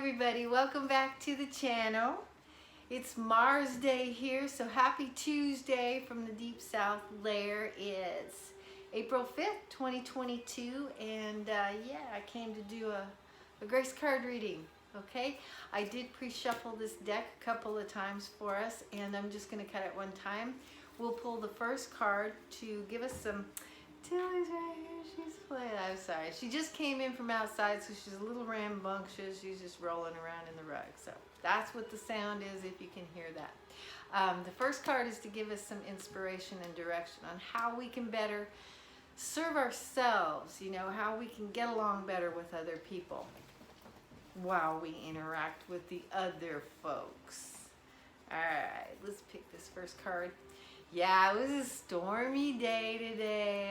everybody, welcome back to the channel. It's Mars Day here, so happy Tuesday from the Deep South layer. It's April 5th, 2022, and yeah, I came to do a grace card reading, okay? I did pre-shuffle this deck a couple of times for us, and I'm just going to cut it one time. We'll pull the first card to give us some... Tilly's right here. She's playing. I'm sorry. She just came in from outside, so she's a little rambunctious. She's just rolling around in the rug. So that's what the sound is, if you can hear that. The first card is to give us some inspiration and direction on how we can better serve ourselves, you know, how we can get along better with other people while we interact with the other folks. All right, let's pick this first card. Yeah, it was a stormy day today,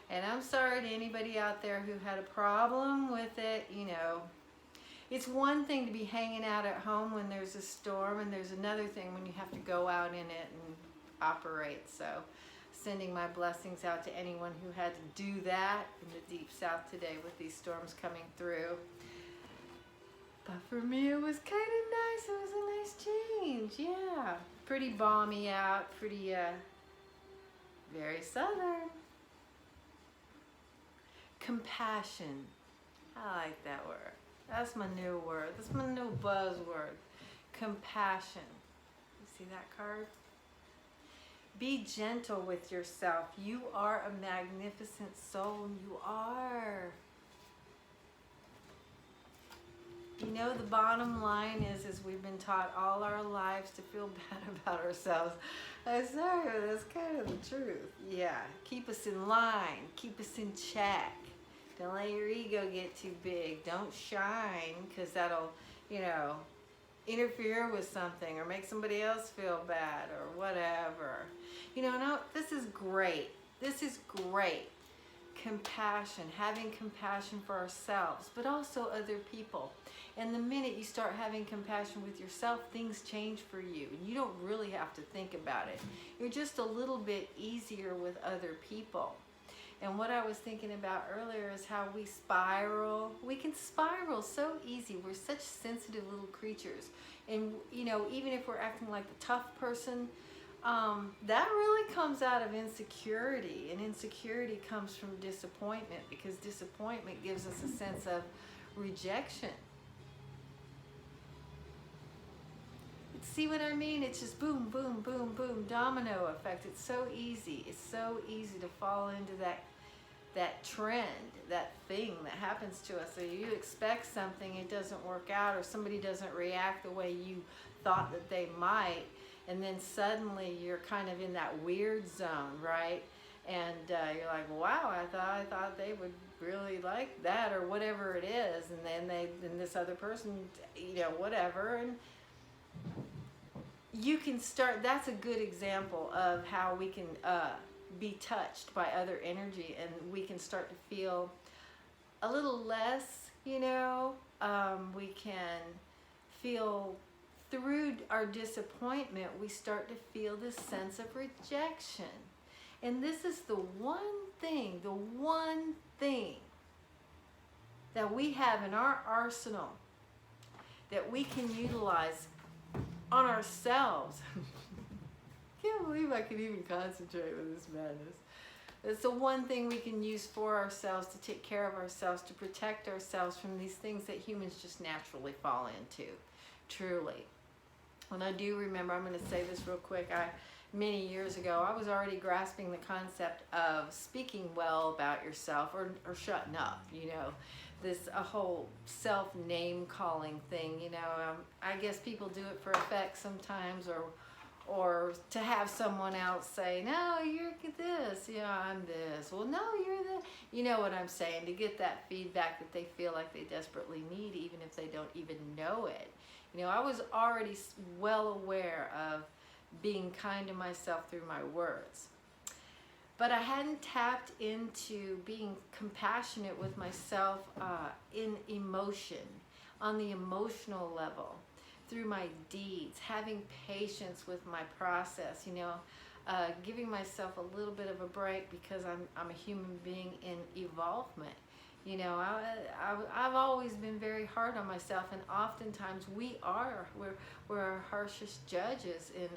and I'm sorry to anybody out there who had a problem with it. You know, it's one thing to be hanging out at home when there's a storm, and there's another thing when you have to go out in it and operate. So sending my blessings out to anyone who had to do that in the Deep South today with these storms coming through. But for me, it was kind of nice. It was a nice change, yeah. Pretty balmy out, pretty, very southern. Compassion. I like that word. That's my new word. That's my new buzzword. Compassion. You see that card? Be gentle with yourself. You are a magnificent soul. You are. You know, the bottom line is we've been taught all our lives to feel bad about ourselves. I'm sorry, but that's kind of the truth. Yeah, keep us in line, keep us in check. Don't let your ego get too big. Don't shine, because that'll, you know, interfere with something or make somebody else feel bad or whatever. You know, no, this is great. This is great. Compassion, having compassion for ourselves, but also other people. And the minute you start having compassion with yourself, things change for you. And you don't really have to think about it. You're just a little bit easier with other people. And what I was thinking about earlier is how we spiral. We can spiral so easy. We're such sensitive little creatures. And, you know, even if we're acting like the tough person, that really comes out of insecurity, and insecurity comes from disappointment, because disappointment gives us a sense of rejection. See what I mean? It's just boom, boom, boom, boom, domino effect. It's so easy. It's so easy to fall into that trend, that thing that happens to us. So you expect something, it doesn't work out, or somebody doesn't react the way you thought that they might. And then suddenly you're kind of in that weird zone, right? And you're like, wow, I thought they would really like that, or whatever it is. And then this other person, you know, whatever. And you can start, that's a good example of how we can be touched by other energy, and we can start to feel a little less, you know. We can feel, through our disappointment, we start to feel this sense of rejection. And this is the one thing that we have in our arsenal that we can utilize on ourselves. Can't believe I can even concentrate with this madness. It's the one thing we can use for ourselves, to take care of ourselves, to protect ourselves from these things that humans just naturally fall into, truly. And I do remember, I'm going to say this real quick, many years ago, I was already grasping the concept of speaking well about yourself, or shutting up, you know. A whole self-name calling thing, you know. I guess people do it for effect sometimes, or to have someone else say, no, you're this, yeah, I'm this. Well, no, you're the, you know what I'm saying, to get that feedback that they feel like they desperately need, even if they don't even know it. You know, I was already well aware of being kind to myself through my words. But I hadn't tapped into being compassionate with myself in emotion, on the emotional level, through my deeds, having patience with my process, you know, giving myself a little bit of a break, because I'm a human being in evolvement. You know, I've always been very hard on myself, and oftentimes we're our harshest judges. And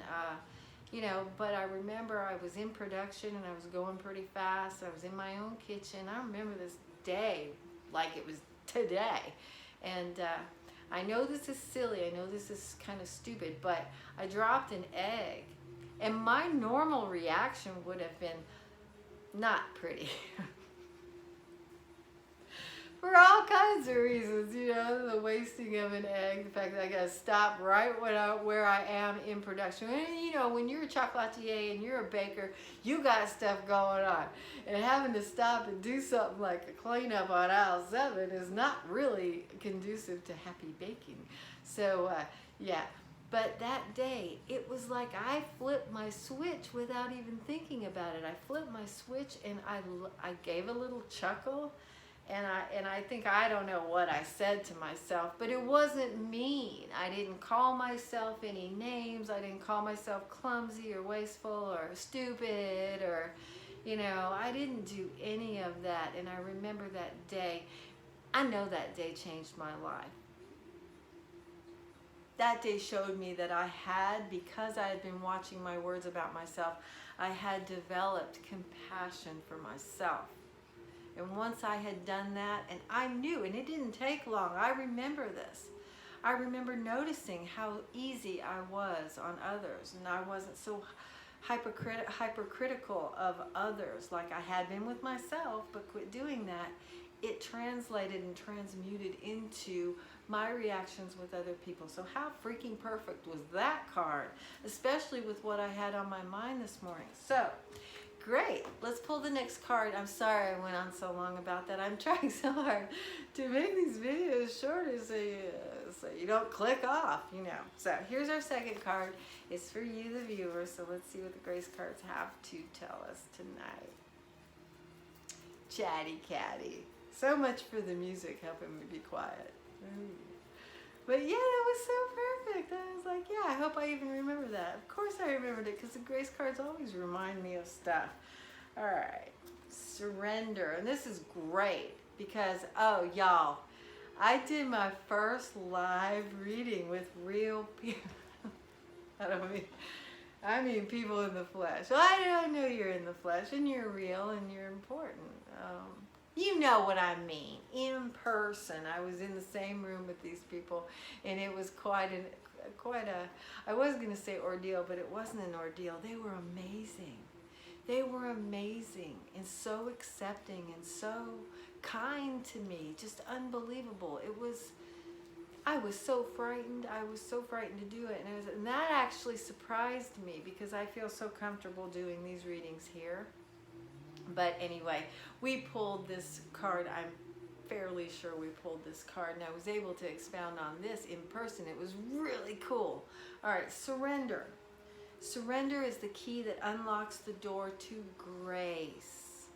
you know, but I remember I was in production and I was going pretty fast. I was in my own kitchen. I remember this day like it was today. And I know this is silly. I know this is kind of stupid, but I dropped an egg, and my normal reaction would have been not pretty. For all kinds of reasons, you know, the wasting of an egg, the fact that I gotta stop right where I am in production. And you know, when you're a chocolatier and you're a baker, you got stuff going on. And having to stop and do something like a cleanup on aisle 7 is not really conducive to happy baking. So, yeah. But that day, it was like I flipped my switch without even thinking about it. I flipped my switch and I gave a little chuckle. And I think, I don't know what I said to myself, but it wasn't mean. I didn't call myself any names. I didn't call myself clumsy or wasteful or stupid, or, you know, I didn't do any of that. And I remember that day. I know that day changed my life. That day showed me that I had, because I had been watching my words about myself, I had developed compassion for myself. And once I had done that, and I knew, and it didn't take long, I remember this. I remember noticing how easy I was on others, and I wasn't so hypercritical of others like I had been with myself, but quit doing that. It translated and transmuted into my reactions with other people. So how freaking perfect was that card, especially with what I had on my mind this morning. So, great. Let's pull the next card. I'm sorry I went on so long about that. I'm trying so hard to make these videos shorter so you don't click off, you know. So here's our second card. It's for you, the viewer. So let's see what the Grace cards have to tell us tonight. Chatty Catty. So much for the music helping me be quiet. Ooh. But yeah, that was so perfect. I was like, yeah, I hope I even remember that. Of course I remembered it, because the Grace cards always remind me of stuff. All right, surrender. And this is great because, oh, y'all, I did my first live reading with real people. I mean people in the flesh. Well, I know you're in the flesh and you're real and you're important. You know what I mean, in person. I was in the same room with these people, and it was quite a, I was going to say ordeal, but it wasn't an ordeal. They were amazing. They were amazing and so accepting and so kind to me, just unbelievable. I was so frightened. I was so frightened to do it, and that actually surprised me, because I feel so comfortable doing these readings here. But anyway, we pulled this card. I'm fairly sure we pulled this card, and I was able to expound on this in person. It was really cool. All right, surrender. Surrender is the key that unlocks the door to grace.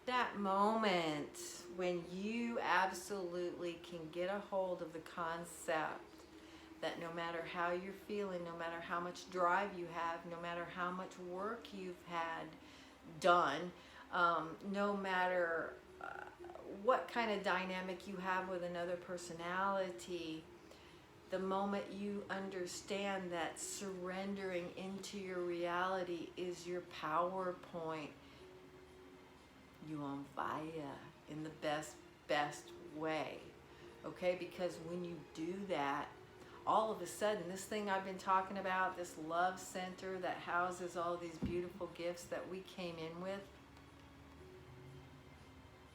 That moment when you absolutely can get a hold of the concept that no matter how you're feeling, no matter how much drive you have, no matter how much work you've had done, no matter what kind of dynamic you have with another personality, the moment you understand that surrendering into your reality is your PowerPoint, you on fire in the best way, okay? Because when you do that, all of a sudden, this thing I've been talking about, this love center that houses all these beautiful gifts that we came in with,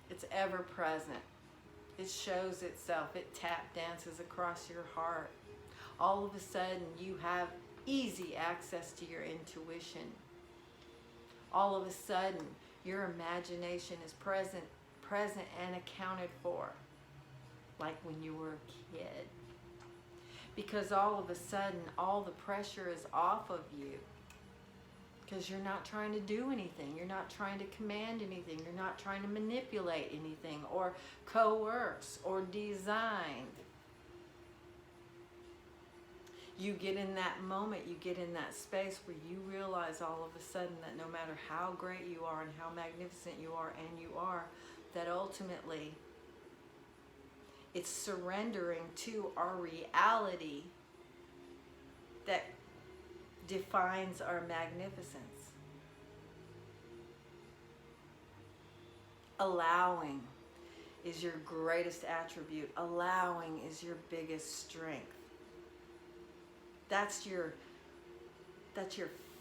it's ever present. It shows itself. It tap dances across your heart. All of a sudden, you have easy access to your intuition. All of a sudden, your imagination is present and accounted for, like when you were a kid. Because all of a sudden, all the pressure is off of you. Because you're not trying to do anything. You're not trying to command anything. You're not trying to manipulate anything or coerce or design. You get in that moment, you get in that space where you realize all of a sudden that no matter how great you are and how magnificent you are, and you are, that ultimately it's surrendering to our reality that defines our magnificence. Allowing is your greatest attribute. Allowing is your biggest strength. That's your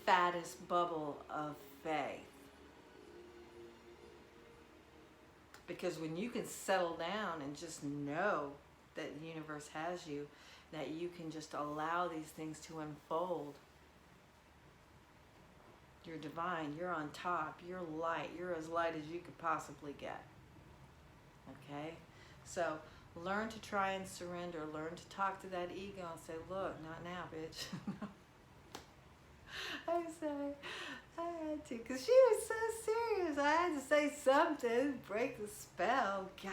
fattest bubble of faith. Because when you can settle down and just know that the universe has you, that you can just allow these things to unfold. You're divine, you're on top, you're light, you're as light as you could possibly get. Okay? So learn to try and surrender. Learn to talk to that ego and say, look, not now, bitch. I'm sorry. I had to, because she was so serious. I had to say something, break the spell. God.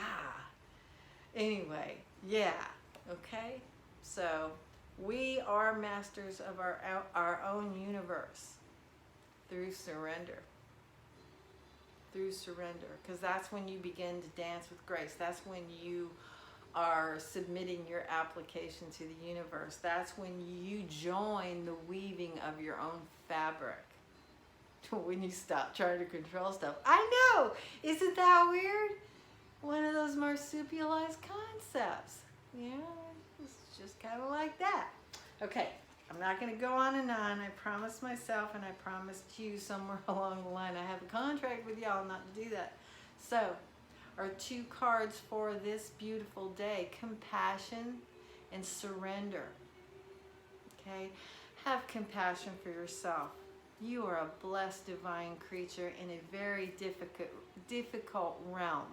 Anyway, yeah. Okay? So we are masters of our own universe through surrender. Through surrender. Because that's when you begin to dance with grace. That's when you are submitting your application to the universe. That's when you join the weaving of your own fabric. When you stop trying to control stuff. I know! Isn't that weird? One of those marsupialized concepts. Yeah, it's just kind of like that. Okay, I'm not going to go on and on. I promised myself and I promised you somewhere along the line. I have a contract with y'all not to do that. So, our two cards for this beautiful day, compassion and surrender. Okay? Have compassion for yourself. You are a blessed divine creature in a very difficult realm.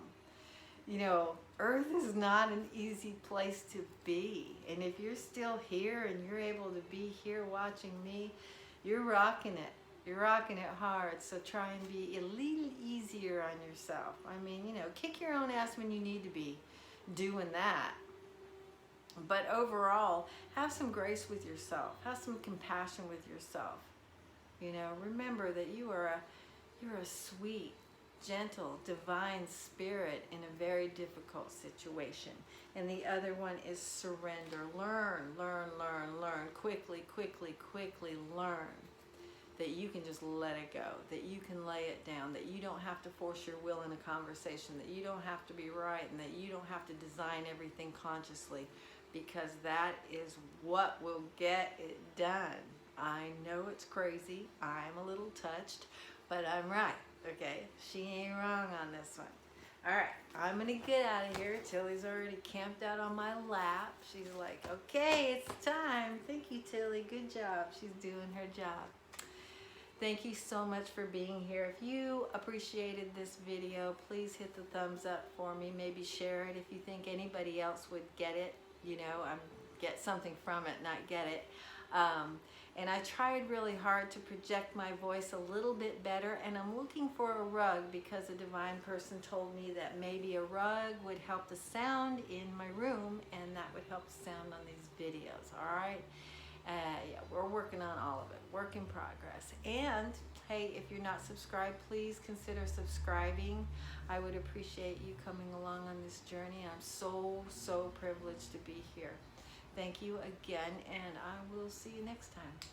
You know, Earth is not an easy place to be. And if you're still here and you're able to be here watching me, you're rocking it. You're rocking it hard. So try and be a little easier on yourself. I mean, you know, kick your own ass when you need to be doing that. But overall, have some grace with yourself. Have some compassion with yourself. You know, remember that you're a sweet, gentle, divine spirit in a very difficult situation. And the other one is surrender. Learn. Quickly learn that you can just let it go, that you can lay it down, that you don't have to force your will in a conversation, that you don't have to be right, and that you don't have to design everything consciously, because that is what will get it done. I know it's crazy. I'm a little touched, but I'm right. Okay, she ain't wrong on this one. All right, I'm gonna get out of here. Tilly's already camped out on my lap. She's like, okay, it's time. Thank you, Tilly. Good job. She's doing her job. Thank you so much for being here. If you appreciated this video, please hit the thumbs up for me. Maybe share it if you think anybody else would get it. You know, get something from it, not get it. And I tried really hard to project my voice a little bit better, and I'm looking for a rug because a divine person told me that maybe a rug would help the sound in my room, and that would help the sound on these videos. All right? Yeah, we're working on all of it. Work in progress. And hey, if you're not subscribed, please consider subscribing. I would appreciate you coming along on this journey. I'm so privileged to be here. Thank you again, and I will see you next time.